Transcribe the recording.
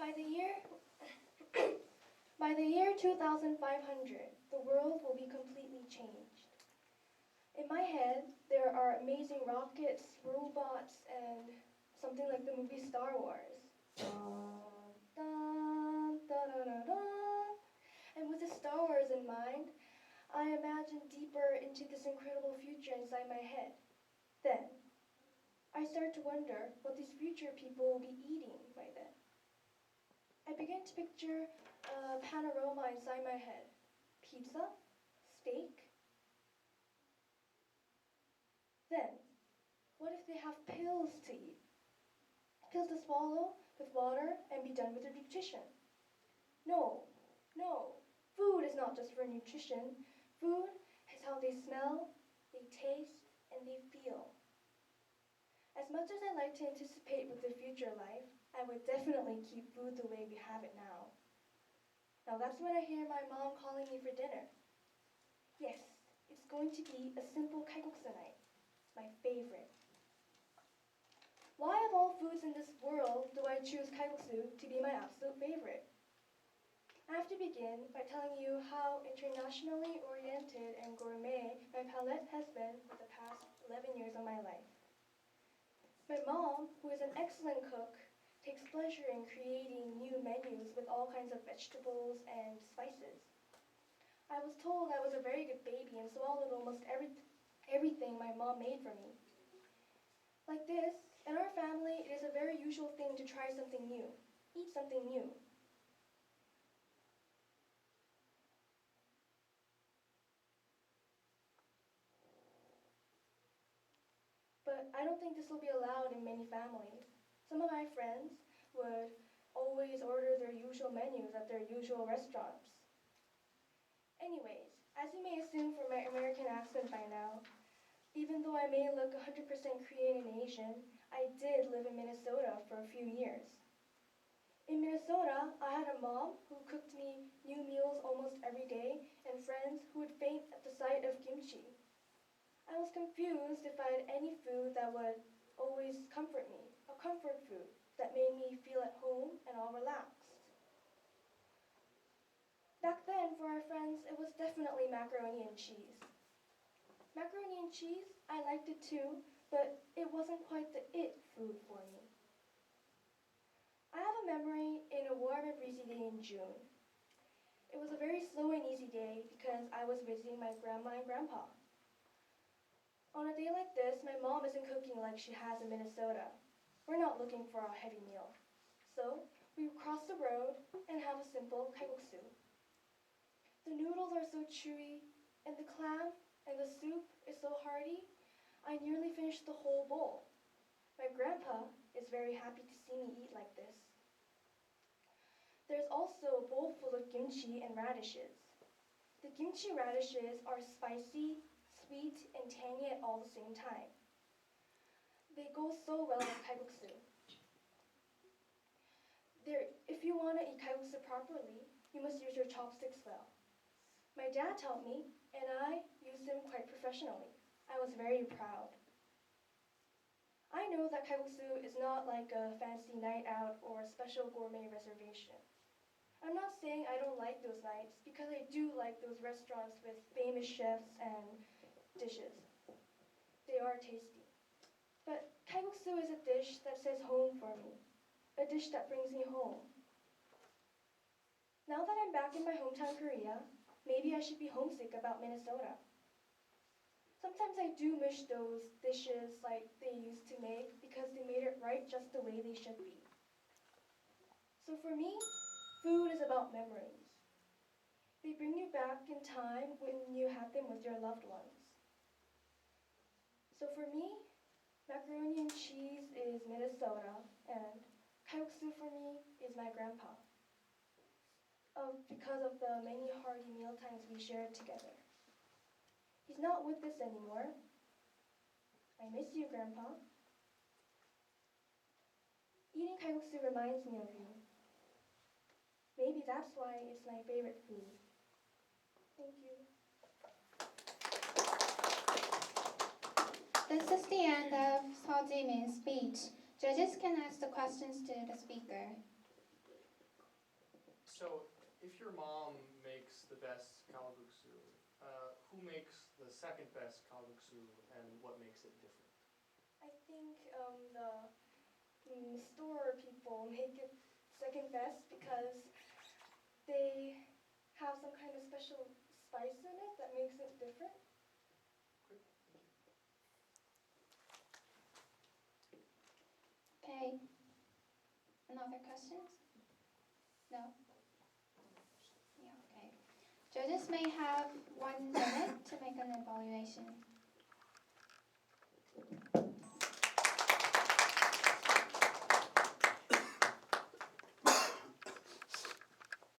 By the year by the year 2500, the world will be completely changed. In my head, there are amazing rockets, robots, and something like the movie Star Wars. And with the Star Wars in mind, I imagine deeper into this incredible future inside my head. Then, I start to wonder what these future people will be eating by then. I begin to picture a panorama inside my head. Pizza, steak. Then, what if they have pills to eat? Pills to swallow with water and be done with their nutrition. No, food is not just for nutrition. Food is how they smell, they taste, and they feel. As much as I like to anticipate with the future life, I would definitely keep food the way we have it now. Now that's when I hear my mom calling me for dinner. Yes, it's going to be a simple kalguksu night, my favorite. Why of all foods in this world do I choose kalguksu to be my absolute favorite? I have to begin by telling you how internationally oriented and gourmet my palate has been for the past 11 years of my life. My mom, who is an excellent cook, takes pleasure in creating new menus with all kinds of vegetables and spices. I was told I was a very good baby and swallowed almost everything my mom made for me. Like this, in our family, it is a very usual thing to try something new, eat something new. But I don't think this will be allowed in many families. Some of my friends would always order their usual menus at their usual restaurants. Anyways, as you may assume from my American accent by now, even though I may look 100% Korean and Asian, I did live in Minnesota for a few years. In Minnesota, I had a mom who cooked me new meals almost every day and friends who would faint at the sight of kimchi. I was confused if I had any food that would always comfort me, a comfort food that made me feel at home and all relaxed. Back then, for our friends, it was definitely macaroni and cheese. Macaroni and cheese, I liked it too, but it wasn't quite the it food for me. I have a memory in a warm and breezy day in June. It was a very slow and easy day because I was visiting my grandma and grandpa. On a day like this, my mom isn't cooking like she has in Minnesota. We're not looking for a heavy meal. So we cross the road and have a simple kalguksu. The noodles are so chewy, and the clam and the soup is so hearty, I nearly finished the whole bowl. My grandpa is very happy to see me eat like this. There's also a bowl full of kimchi and radishes. The kimchi radishes are spicy, sweet, and tangy at all the same time. They go so well with kalguksu. If you want to eat kalguksu properly, you must use your chopsticks well. My dad taught me, and I used them quite professionally. I was very proud. I know that kalguksu is not like a fancy night out or a special gourmet reservation. I'm not saying I don't like those nights, because I do like those restaurants with famous chefs and dishes. They are tasty. But kalguksu is a dish that says home for me, a dish that brings me home. Now that I'm back in my hometown Korea, maybe I should be homesick about Minnesota. Sometimes I do miss those dishes like they used to make because they made it right just the way they should be. So for me, food is about memories. They bring you back in time when you had them with your loved ones. So for me, macaroni and cheese is Minnesota, and kalguksu for me is my grandpa. Because of the many hearty mealtimes we shared together. He's not with us anymore. I miss you, Grandpa. Eating kalguksu reminds me of you. Maybe that's why it's my favorite food. Thank you. This is the end of Seo Ji-min's speech. Judges can ask the questions to the speaker. So, if your mom makes the best kalguksu, who makes the second best kalguksu, and what makes it different? I think the store people make it second best because they have some kind of special spice in it that makes it different. Great, thank you. Okay. Another questions? No? Yeah, okay. Judges may have 1 minute to make an evaluation.